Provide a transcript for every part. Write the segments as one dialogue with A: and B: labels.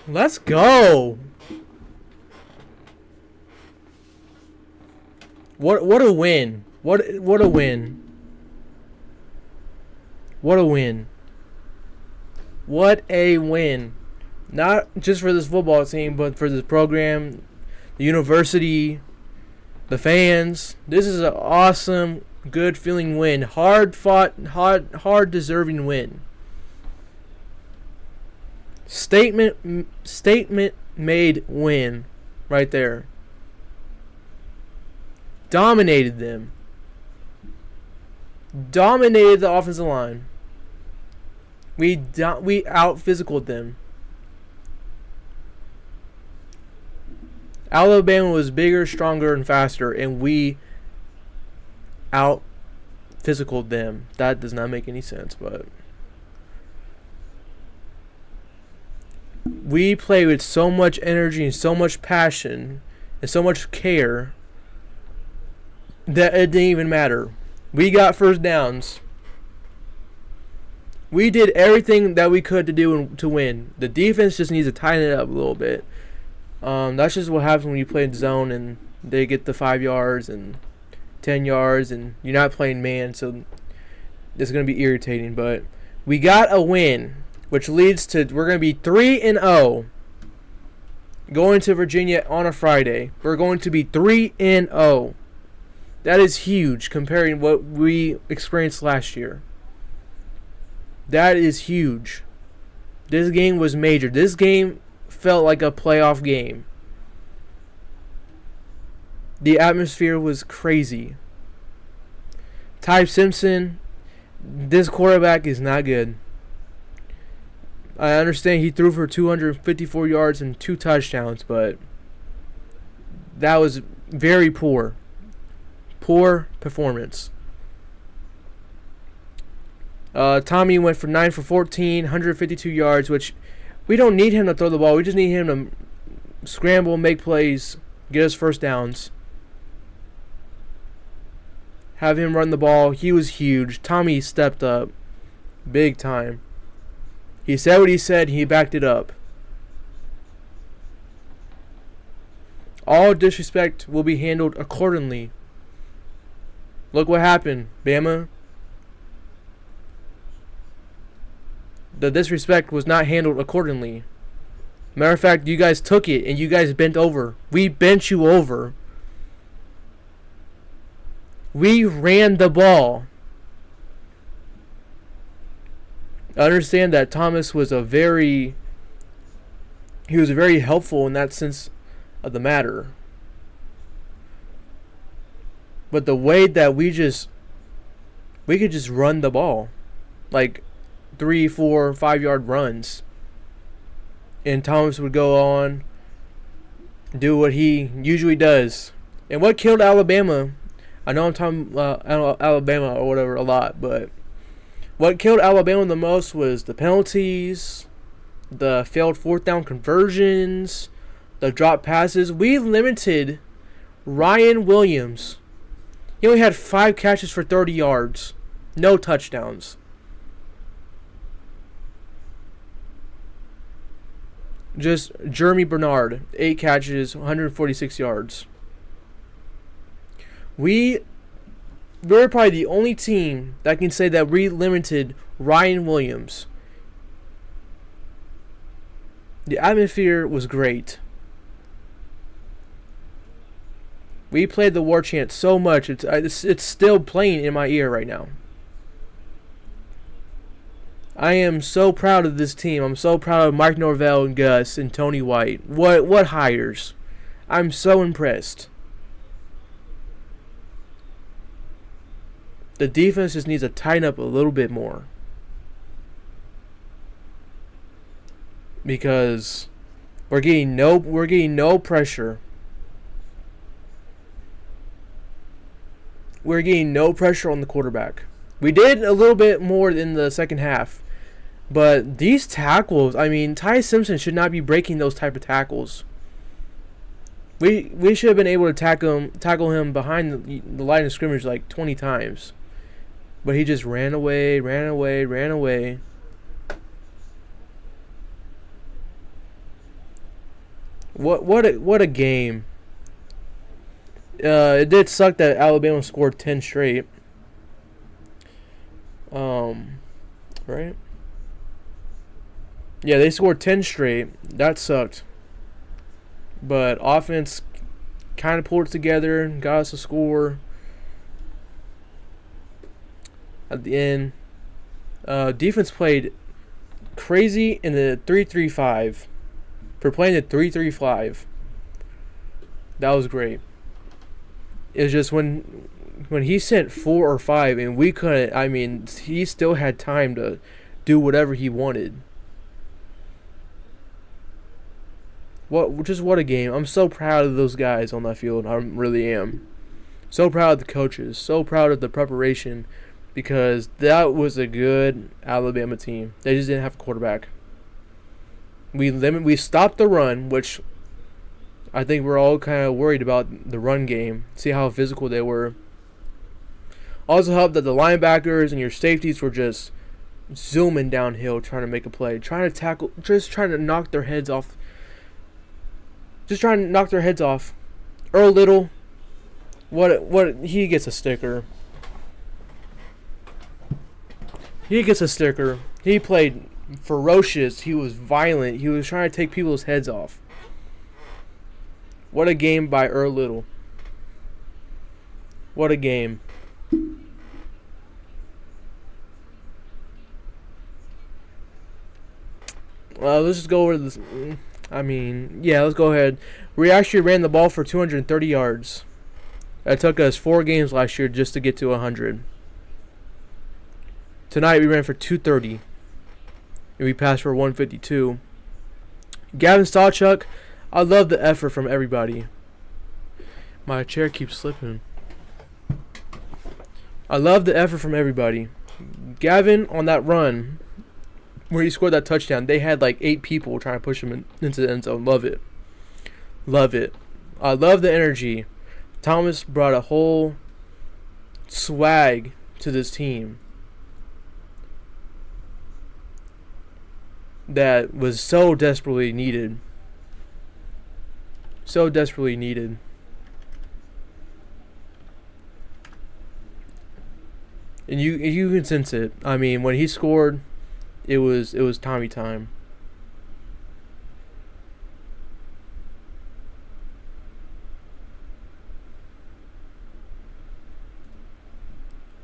A: Let's go. What a win. What a win. What a win. What a win. Not just for this football team, but for this program, the university, the fans. This is an awesome, good feeling win. Hard fought, hard deserving win. Statement made win right there. Dominated them. Dominated the offensive line. We out physicaled them. Alabama was bigger, stronger, and faster, and we out physicaled them. That does not make any sense, but we play with so much energy and so much passion and so much care that it didn't even matter. We got first downs. We did everything that we could to do to win. The defense just needs to tighten it up a little bit. That's just what happens when you play in zone and they get the 5 yards and 10 yards and you're not playing man, so it's going to be irritating. But we got a win, which leads to we're going to be 3-0 going to Virginia on a Friday. We're going to be 3-0. That is huge comparing what we experienced last year. That is huge. This game was major. This game felt like a playoff game. The atmosphere was crazy. Ty Simpson, this quarterback is not good. I understand he threw for 254 yards and 2 touchdowns, but that was very poor. Poor performance. Tommy went for 9 for 14, 152 yards, which we don't need him to throw the ball. We just need him to scramble, make plays, get us first downs. Have him run the ball. He was huge. Tommy stepped up big time. He said what he said. He backed it up. All disrespect will be handled accordingly. Look what happened, Bama. The disrespect was not handled accordingly. Matter of fact, you guys took it and you guys bent over. We bent you over. We ran the ball. I understand that Thomas was very helpful in that sense of the matter. But the way that we could just run the ball. Like 3, 4, 5 yard runs. And Thomas would go on, do what he usually does. And what killed Alabama, I know I'm talking Alabama or whatever a lot, but what killed Alabama the most was the penalties, the failed 4th down conversions, the drop passes. We limited Ryan Williams. He only had 5 catches for 30 yards. No touchdowns. Just Jeremy Bernard, 8 catches, 146 yards. We're probably the only team that can say that we limited Ryan Williams. The atmosphere was great. We played the war chant so much, it's still playing in my ear right now. I am so proud of this team. I'm so proud of Mike Norvell and Gus and Tony White. What hires? I'm so impressed. The defense just needs to tighten up a little bit more. Because we're getting no pressure. We're getting no pressure on the quarterback. We did a little bit more in the second half. But these tackles, I mean, Ty Simpson should not be breaking those type of tackles. We should have been able to tackle him behind the line of scrimmage like 20 times. But he just ran away. What a game. It did suck that Alabama scored 10 straight. Right? Yeah, they scored 10 straight. That sucked. But offense kind of pulled it together, got us a score at the end. Defense played crazy in the 3-3-5. For playing the 3-3-5. That was great. It was just when he sent 4 or 5 and we couldn't, I mean, he still had time to do whatever he wanted. What a game. I'm so proud of those guys on that field. I really am. So proud of the coaches. So proud of the preparation, because that was a good Alabama team. They just didn't have a quarterback. We stopped the run, which I think we're all kind of worried about the run game. See how physical they were. Also helped that the linebackers and your safeties were just zooming downhill trying to make a play, trying to tackle, just trying to knock their heads off. Earl Little, what he gets a sticker. He played ferocious. He was violent. He was trying to take people's heads off. What a game by Earl Little. What a game. Let's just go over this. Let's go ahead. We actually ran the ball for 230 yards. It took us 4 games last year just to get to 100. Tonight we ran for 230. And we passed for 152. Gavin Stawchuk, I love the effort from everybody. My chair keeps slipping. I love the effort from everybody. Gavin, on that run where he scored that touchdown, they had like 8 people trying to push him into the end zone. Love it. I love the energy. Thomas brought a whole swag to this team that was so desperately needed. And you can sense it. I mean, when he scored, it was Tommy time.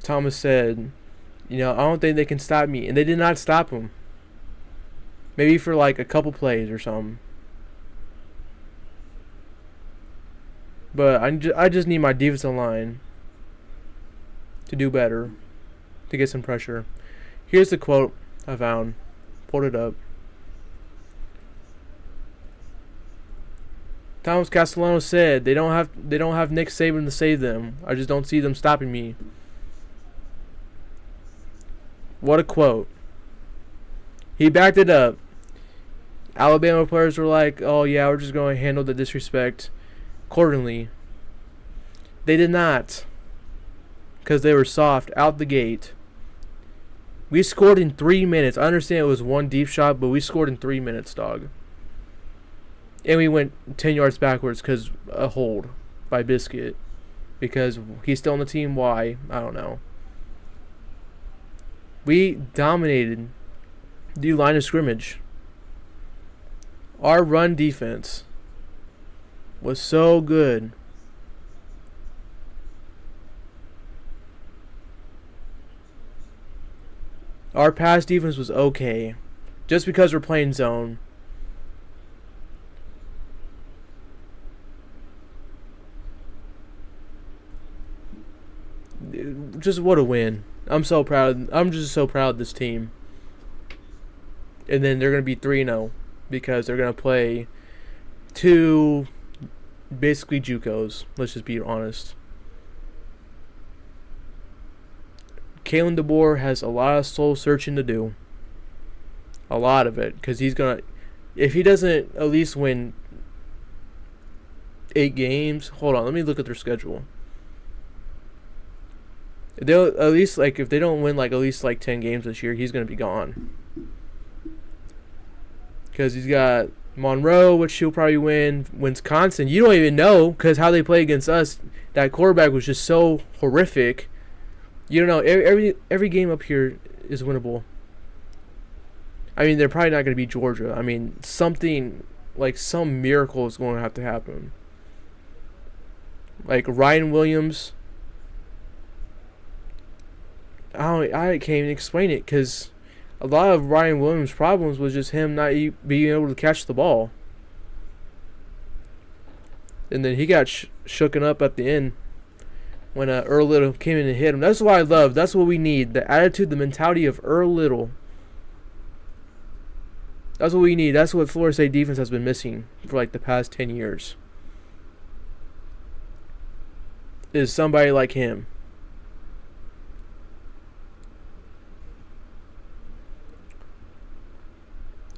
A: Thomas said, I don't think they can stop me. And they did not stop him. Maybe for like a couple plays or something. But I just need my defensive line to do better, to get some pressure. Here's the quote I found. Pulled it up. Thomas Castellano said, they don't have Nick Saban to save them. I just don't see them stopping me. What a quote. He backed it up. Alabama players were like, oh yeah, we're just going to handle the disrespect accordingly. They did not, because they were soft out the gate. We scored in 3 minutes. I understand it was one deep shot, but we scored in 3 minutes, dog. And we went 10 yards backwards because a hold by Biscuit. Because he's still on the team. Why? I don't know. We dominated the line of scrimmage. Our run defense was so good. Our pass defense was okay. Just because we're playing zone. Just what a win. I'm so proud. I'm just so proud of this team. And then they're going to be 3-0 because they're going to play 2 basically JUCOs. Let's just be honest. Kalen DeBoer has a lot of soul searching to do. A lot of it. Because he's going to... If he doesn't at least win 8 games... Hold on, let me look at their schedule. They'll at least, like, if they don't win, like, at least, like, 10 games this year, he's going to be gone. Because he's got Monroe, which she'll probably win. Wisconsin, you don't even know because how they play against us. That quarterback was just so horrific. You don't know. Every game up here is winnable. I mean, they're probably not going to beat Georgia. I mean, something like some miracle is going to have to happen. Like Ryan Williams. I can't even explain it because a lot of Ryan Williams' problems was just him not being able to catch the ball. And then he got shooken up at the end when Earl Little came in and hit him. That's what I love. That's what we need. The attitude, the mentality of Earl Little. That's what we need. That's what Florida State defense has been missing for like the past 10 years. Is somebody like him.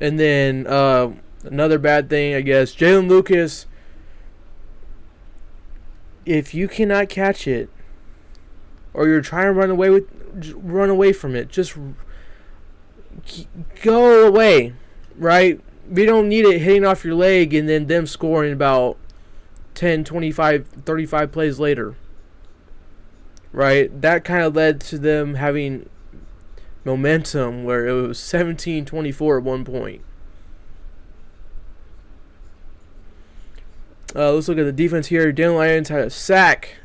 A: And then another bad thing, I guess, Jalen Lucas, if you cannot catch it or you're trying to run away from it, just go away, right? We don't need it hitting off your leg and then them scoring about 10, 25, 35 plays later, right? That kind of led to them having momentum where it was 17-24 at one point. Let's look at the defense here. Daniel Lyons had a sack.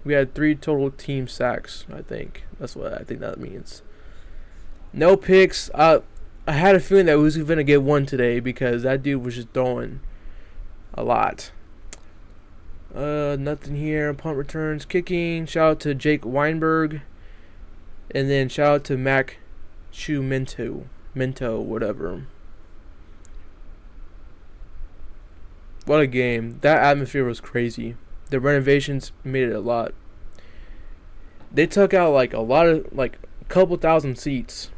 A: We had 3 total team sacks, I think. That's what I think that means. No picks. I had a feeling that we was going to get one today because that dude was just throwing a lot. Nothing here. Punt returns, kicking. Shout out to Jake Weinberg. And then shout out to Mac Minto, whatever. What a game. That atmosphere was crazy. The renovations made it a lot. They took out like a couple thousand seats.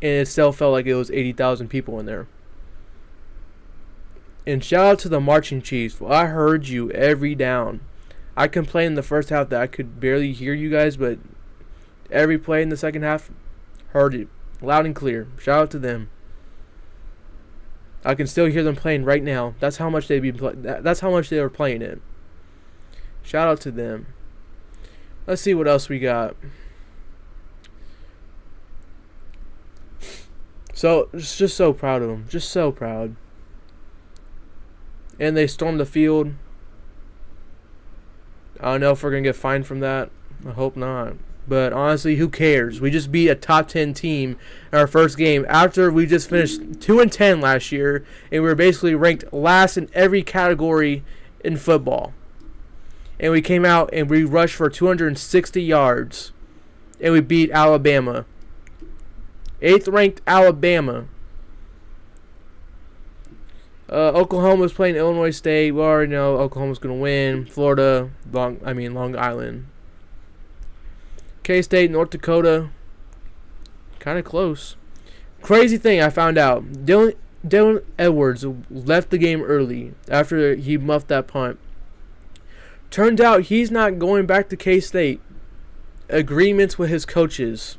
A: And it still felt like it was 80,000 people in there. And shout out to the marching chiefs. Well, I heard you every down. I complained in the first half that I could barely hear you guys, but every play in the second half, heard it loud and clear. Shout out to them. I can still hear them playing right now. That's how much that's how much they were playing it. Shout out to them. Let's see what else we got. So just so proud of them. Just so proud. And they stormed the field. I don't know if we're gonna get fined from that. I hope not. But honestly, who cares? We just beat a top 10 team in our first game after we just finished 2-10 last year, and we were basically ranked last in every category in football. And we came out and we rushed for 260 yards, and we beat Alabama. 8th ranked Alabama. Oklahoma's playing Illinois State. We already know Oklahoma's going to win. Florida, Long Island. K-State, North Dakota, kind of close. Crazy thing I found out. Dylan Edwards left the game early after he muffed that punt. Turns out he's not going back to K-State. Agreements with his coaches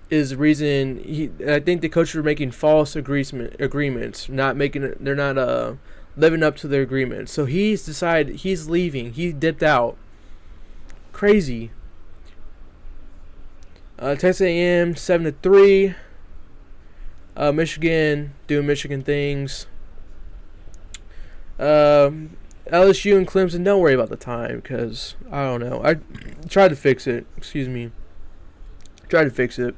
A: is the reason. I think the coaches were making false agreements. They're not living up to their agreements. So he's decided he's leaving. He dipped out. Crazy. Texas A&M 7-3. Michigan doing Michigan things. LSU and Clemson, don't worry about the time because I don't know. I tried to fix it. Excuse me. Tried to fix it.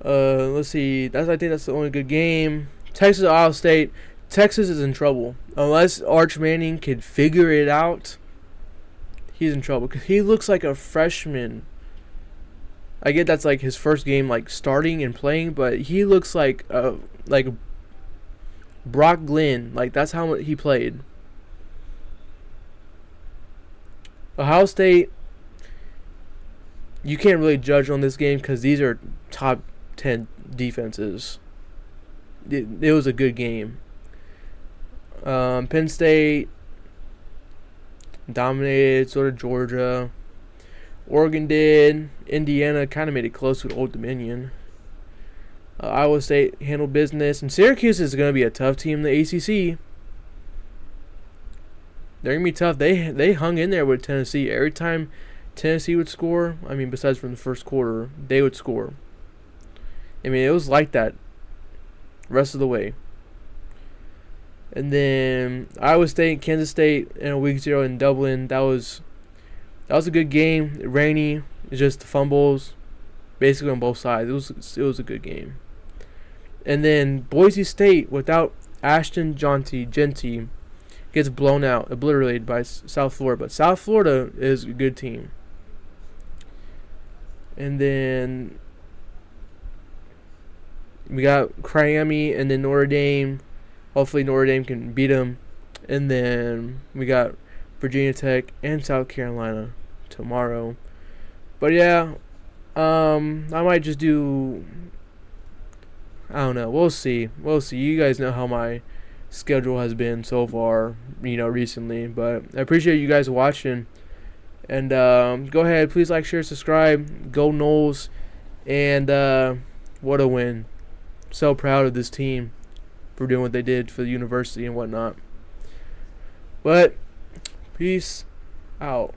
A: Let's see. I think that's the only good game. Texas Ohio State. Texas is in trouble unless Arch Manning could figure it out. He's in trouble because he looks like a freshman. I get that's like his first game, like starting and playing, but he looks like Brock Glenn. Like that's how he played. Ohio State, you can't really judge on this game because these are top 10 defenses. It was a good game. Penn State dominated, sort of Georgia. Oregon did. Indiana kind of made it close with Old Dominion. Iowa State handled business, and Syracuse is going to be a tough team in the ACC. They're going to be tough. They hung in there with Tennessee. Every time Tennessee would score, I mean, besides from the first quarter, they would score. I mean, it was like that rest of the way. And then Iowa State, Kansas State in a week 0 in Dublin. That was a good game. Rainy, just fumbles, basically on both sides. It was a good game. And then Boise State without Ashton Jeanty gets blown out, obliterated by South Florida. But South Florida is a good team. And then we got Miami and then Notre Dame. Hopefully Notre Dame can beat them. And then we got Virginia Tech and South Carolina tomorrow. But yeah, I might just do, I don't know. We'll see. You guys know how my schedule has been so far, recently. But I appreciate you guys watching. And go ahead, please like, share, subscribe. Go Noles. And what a win. So proud of this team for doing what they did for the university and whatnot. But peace out.